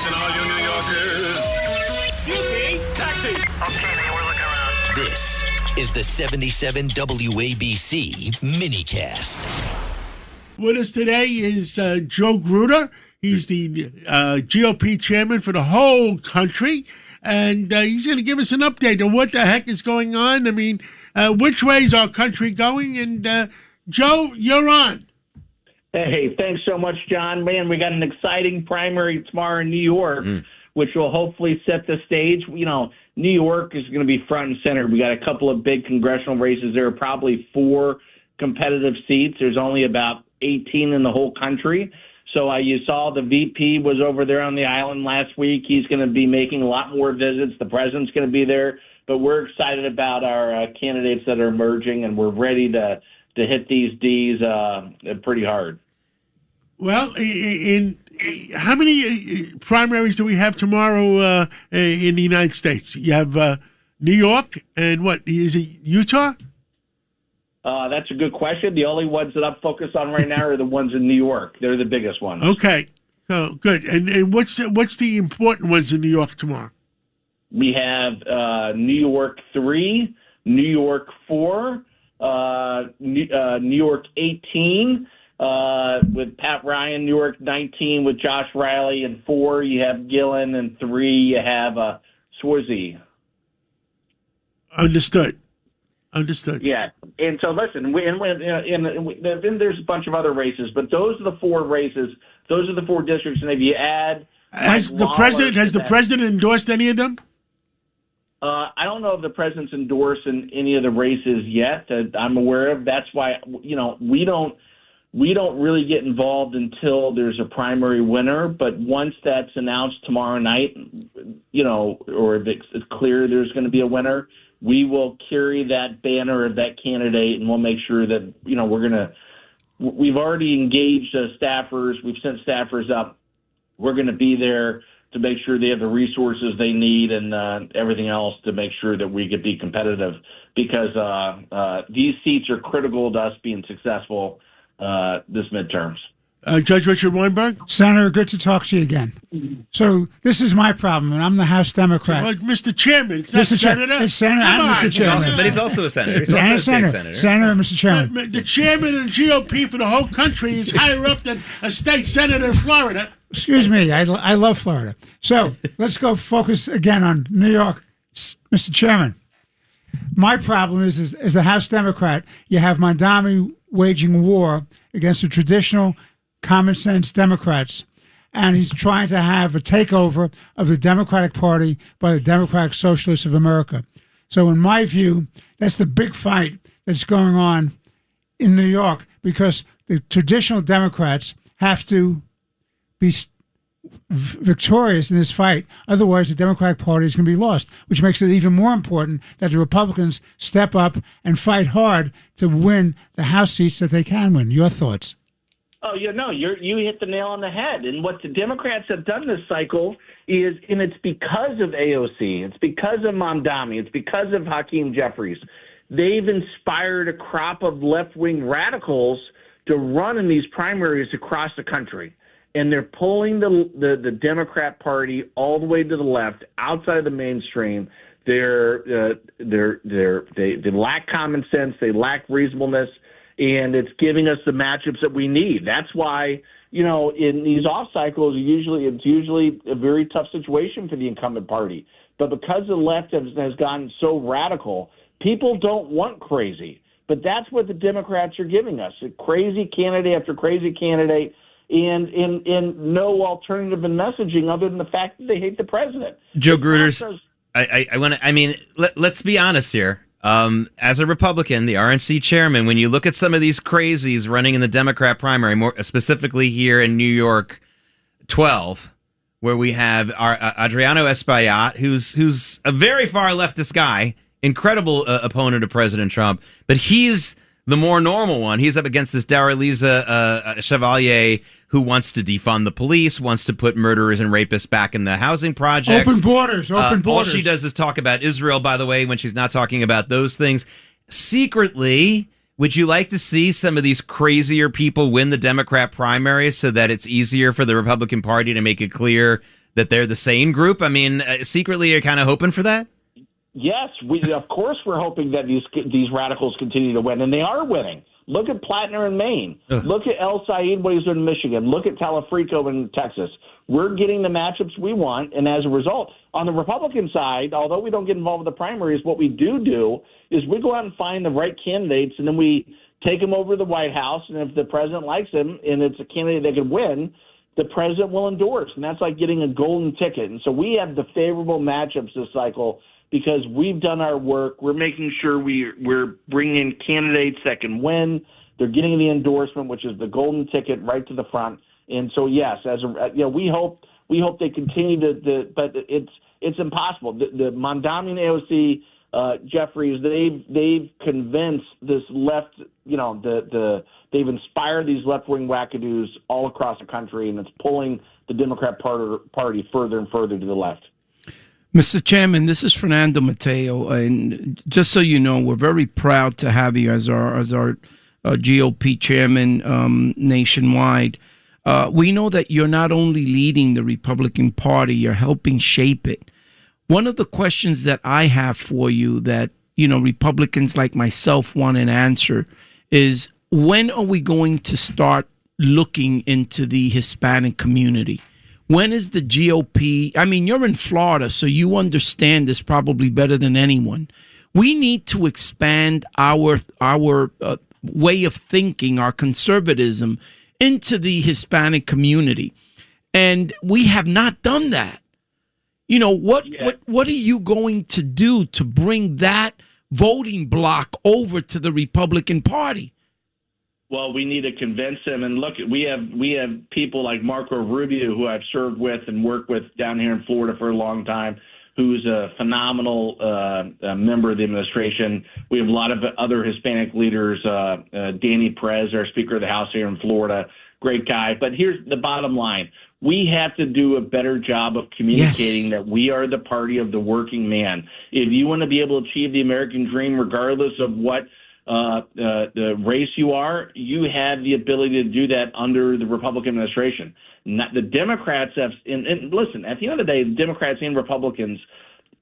Attention all you New Yorkers. Excuse me, taxi. Okay, man, we're looking around. This is the 77 WABC minicast. With us today is Joe Gruter. He's the GOP chairman for the whole country, and he's going to give us an update on what the heck is going on. I mean, which way is our country going? And Joe, you're on. Hey, thanks so much, John. Man, we got an exciting primary tomorrow in New York, which will hopefully set the stage. You know, New York is going to be front and center. We got a couple of big congressional races. There are probably 4 competitive seats. There's only about 18 in the whole country. So you saw the VP was over there on the island last week. He's going to be making a lot more visits. The president's going to be there. But we're excited about our candidates that are emerging, and we're ready to hit these Ds pretty hard. Well, in how many primaries do we have tomorrow in the United States? You have New York and what? Is it Utah? That's a good question. The only ones that I'm focused on right now are the ones in New York. They're the biggest ones. Okay. Oh, good. And what's the important ones in New York tomorrow? We have New York 3, New York 4, New York 18, with Pat Ryan, New York 19 with Josh Riley, and 4 you have Gillen, and 3 you have Swarzy. Understood. Yeah, and so listen, then there's a bunch of other races, but those are the 4 races. Those are the 4 districts, and if you add, has the president endorsed any of them? I don't know if the president's endorsed in any of the races yet that I'm aware of. That's why we don't really get involved until there's a primary winner. But once that's announced tomorrow night, or if it's clear there's going to be a winner, we will carry that banner of that candidate, and we'll make sure that, we've already engaged staffers. We've sent staffers up. We're going to be there to make sure they have the resources they need and everything else to make sure that we could be competitive, because these seats are critical to us being successful this midterms. Judge Richard Weinberg? Senator, good to talk to you again. So this is my problem, and I'm the House Democrat. Well, Mr. Chairman, it's not Senator. It's Senator and Mr. Chairman. But he's also a senator. He's also a state senator. Senator and Mr. Chairman. The chairman of the GOP for the whole country is higher up than a state senator in Florida. Excuse me, I love Florida. So let's go focus again on New York, Mr. Chairman. My problem is as a House Democrat, you have Mondami waging war against the traditional common sense Democrats, and he's trying to have a takeover of the Democratic Party by the Democratic Socialists of America. So in my view, that's the big fight that's going on in New York, because the traditional Democrats have to be victorious in this fight. Otherwise, the Democratic Party is going to be lost, which makes it even more important that the Republicans step up and fight hard to win the House seats that they can win. Your thoughts? Oh, you hit the nail on the head. And what the Democrats have done this cycle is, and it's because of AOC, it's because of Mondami, it's because of Hakeem Jeffries. They've inspired a crop of left-wing radicals to run in these primaries across the country. And they're pulling the Democrat Party all the way to the left, outside of the mainstream. They lack common sense. They lack reasonableness. And it's giving us the matchups that we need. That's why, in these off cycles, it's usually a very tough situation for the incumbent party. But because the left has gotten so radical, people don't want crazy. But that's what the Democrats are giving us: a crazy candidate after crazy candidate, and no alternative in messaging other than the fact that they hate the president. Joe Gruters, let's be honest here. As a Republican, the RNC chairman, when you look at some of these crazies running in the Democrat primary, more specifically here in New York 12, where we have our Adriano Espaillat, who's a very far leftist guy, incredible opponent of President Trump, but he's the more normal one. He's up against this Daraliza Chevalier, who wants to defund the police, wants to put murderers and rapists back in the housing projects. Open borders. All she does is talk about Israel, by the way, when she's not talking about those things. Secretly, would you like to see some of these crazier people win the Democrat primaries so that it's easier for the Republican Party to make it clear that they're the sane group? I mean, secretly, you're kind of hoping for that. Yes, of course we're hoping that these radicals continue to win, and they are winning. Look at Plattner in Maine. Ugh. Look at El Said, what he's doing in Michigan. Look at Talafrico in Texas. We're getting the matchups we want, and as a result, on the Republican side, although we don't get involved with the primaries, what we do is we go out and find the right candidates, and then we take them over to the White House, and if the president likes him and it's a candidate that could win, the president will endorse, and that's like getting a golden ticket. And so we have the favorable matchups this cycle because we've done our work. We're making sure we're bringing in candidates that can win. They're getting the endorsement, which is the golden ticket right to the front. And so, yes, we hope they continue to but it's impossible. The Mondami and AOC, Jeffries, they've convinced this left, they've inspired these left-wing wackadoos all across the country, and it's pulling the Democrat Party further and further to the left. Mr. Chairman, this is Fernando Mateo, and just so you know, we're very proud to have you as our GOP chairman nationwide. We know that you're not only leading the Republican Party, you're helping shape it. One of the questions that I have for you that, Republicans like myself want an answer is, when are we going to start looking into the Hispanic community? When is the GOP? I mean, you're in Florida, so you understand this probably better than anyone. We need to expand our way of thinking, our conservatism, into the Hispanic community, and we have not done that. What are you going to do to bring that voting bloc over to the Republican Party? Well, we need to convince them. And look, we have people like Marco Rubio, who I've served with and worked with down here in Florida for a long time, who's a phenomenal member of the administration. We have a lot of other Hispanic leaders. Danny Perez, our Speaker of the House here in Florida, great guy. But here's the bottom line. We have to do a better job of communicating that we are the party of the working man. If you want to be able to achieve the American dream, regardless of what the race you are, you have the ability to do that under the Republican administration. The Democrats have, and listen, at the end of the day, the Democrats and Republicans,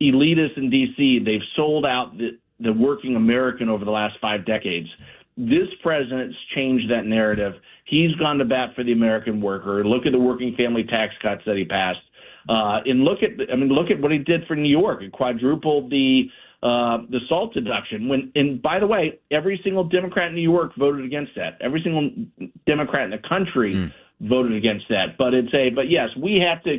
elitists in D.C., they've sold out the working American over the last 5 decades. This president's changed that narrative. He's gone to bat for the American worker. Look at the working family tax cuts that he passed. And look at what he did for New York. It quadrupled the SALT deduction. And by the way, every single Democrat in New York voted against that. Every single Democrat in the country voted against that. But yes, we have to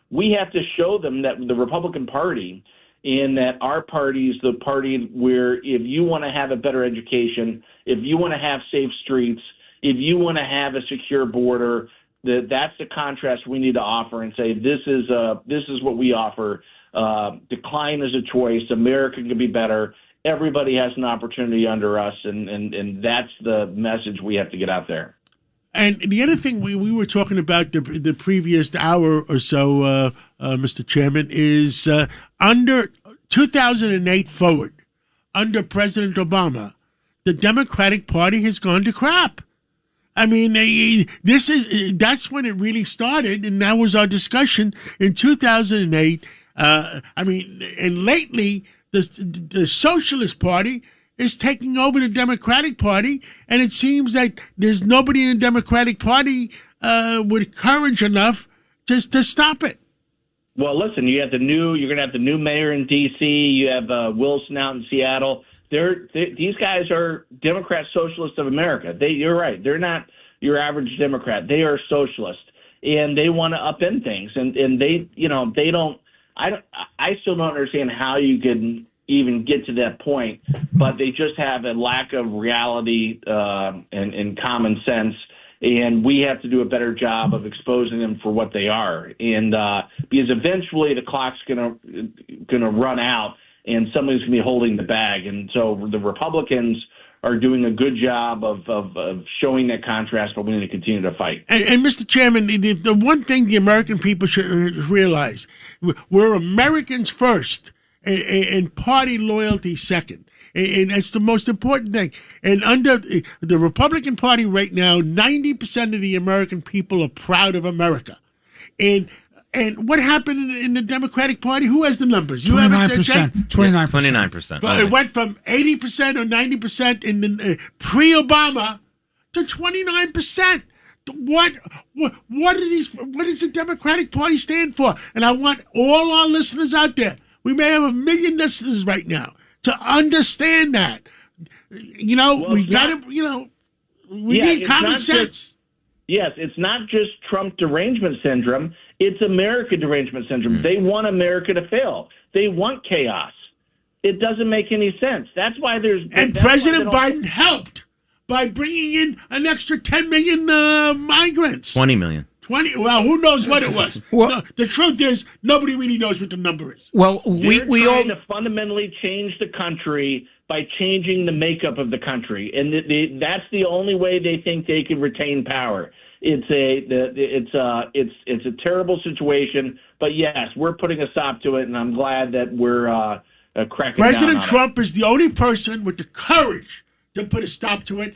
we have to show them that the Republican Party, and that our party is the party where if you want to have a better education, if you want to have safe streets, if you want to have a secure border, that's the contrast we need to offer and say, this is what we offer. Decline is a choice. America can be better. Everybody has an opportunity under us, and that's the message we have to get out there. And the other thing we were talking about the previous hour or so, Mr. Chairman, is under 2008 forward, under President Obama, the Democratic Party has gone to crap. I mean, that's when it really started, and that was our discussion in 2008. And lately, the Socialist Party is taking over the Democratic Party, and it seems like there's nobody in the Democratic Party with courage enough to stop it. Well, listen, you're going to have the new mayor in D.C. You have Wilson out in Seattle. These guys are Democrat Socialists of America. You're right. They're not your average Democrat. They are socialist, and they want to upend things. And they don't. I still don't understand how you can even get to that point, but they just have a lack of reality and common sense, and we have to do a better job of exposing them for what they are. And because eventually the clock's gonna run out, and somebody's gonna be holding the bag. And so the Republicans are doing a good job of showing that contrast, but we need to continue to fight. And Mr. Chairman, the one thing the American people should realize, we're Americans first, and party loyalty second. And that's the most important thing. And under the Republican Party right now, 90% of the American people are proud of America. And what happened in the Democratic Party? Who has the numbers? You have it, Jay? 29%. 29%. But it went from 80% or 90% in the pre-Obama to 29%. What does the Democratic Party stand for? And I want all our listeners out there. We may have 1 million listeners right now to understand that. You know, Well, we got to. You know, we need common sense. Yes, it's not just Trump derangement syndrome. It's America derangement syndrome. They want America to fail. They want chaos. It doesn't make any sense. That's why there's... And President Biden helped by bringing in an extra 10 million migrants. 20 million. 20. Well, who knows what it was? Well- No, the truth is, nobody really knows what the number is. Well, They're we all trying to fundamentally change the country by changing the makeup of the country, and that's the only way they think they can retain power. It's a terrible situation, but yes, we're putting a stop to it, and I'm glad that we're cracking down on President it. Trump is the only person with the courage to put a stop to it.